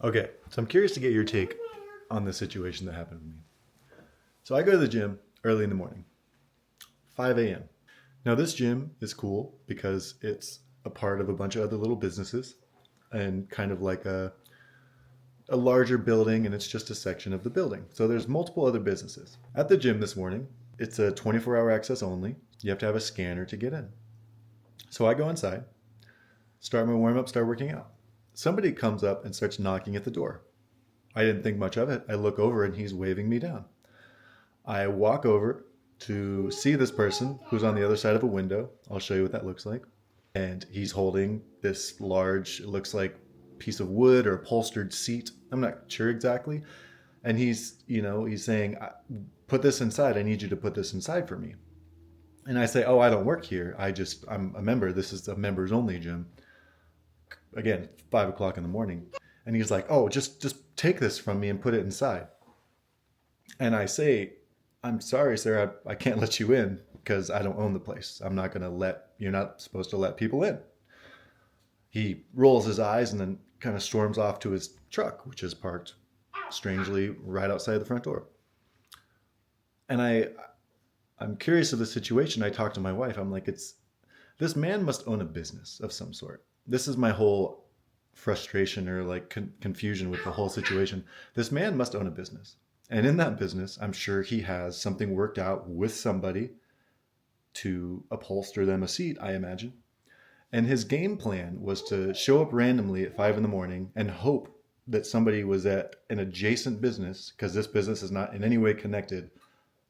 Okay, so I'm curious to get your take on the situation that happened with me. So I go to the gym early in the morning, 5 a.m. Now, this gym is cool because it's a part of a bunch of other little businesses and kind of like a larger building, and it's just a section of the building. So there's multiple other businesses. At the gym this morning, it's a 24-hour access only. You have to have a scanner to get in. So I go inside, start my warm up, start working out. Somebody comes up and starts knocking at the door. I didn't think much of it. I look over and he's waving me down. I walk over to see this person who's on the other side of a window. I'll show you what that looks like. And he's holding this large, it looks like piece of wood or upholstered seat. I'm not sure exactly. And he's saying, put this inside. I need you to put this inside for me. And I say, oh, I don't work here. I'm a member. This is a members only gym. Again, 5 o'clock in the morning. And he's like, oh, just take this from me and put it inside. And I say, I'm sorry, sir, I can't let you in because I don't own the place. You're not supposed to let people in. He rolls his eyes and then kind of storms off to his truck, which is parked strangely right outside the front door. And I'm curious of the situation. I talked to my wife. I'm like, this man must own a business of some sort. This is my whole frustration or like confusion with the whole situation. This man must own a business. And in that business, I'm sure he has something worked out with somebody to upholster them a seat, I imagine. And his game plan was to show up randomly at 5 in the morning and hope that somebody was at an adjacent business, because this business is not in any way connected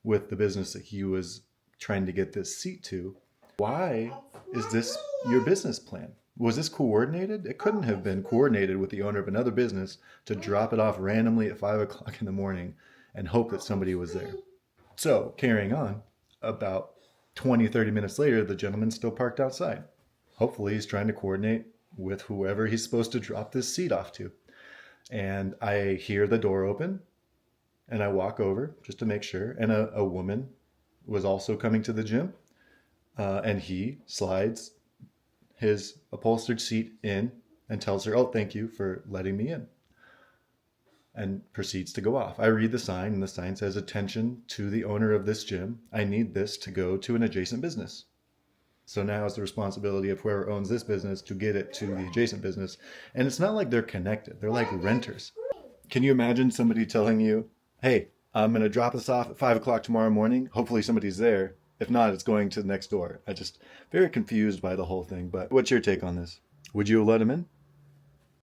with the business that he was trying to get this seat to. Why is this your business plan? Was this coordinated? It couldn't have been coordinated with the owner of another business to drop it off randomly at 5 o'clock in the morning and hope that somebody was there. So carrying on, about 20, 30 minutes later, the gentleman's still parked outside. Hopefully he's trying to coordinate with whoever he's supposed to drop this seat off to. And I hear the door open and I walk over just to make sure. And a woman was also coming to the gym. And he slides his upholstered seat in and tells her, oh, thank you for letting me in, and proceeds to go off. I read the sign, and the sign says, attention to the owner of this gym. I need this to go to an adjacent business. So now it's the responsibility of whoever owns this business to get it to the adjacent business. And it's not like they're connected. They're like renters. Can you imagine somebody telling you, hey, I'm going to drop this off at 5 o'clock tomorrow morning. Hopefully somebody's there. If not, it's going to the next door. Very confused by the whole thing. But what's your take on this? Would you have let him in?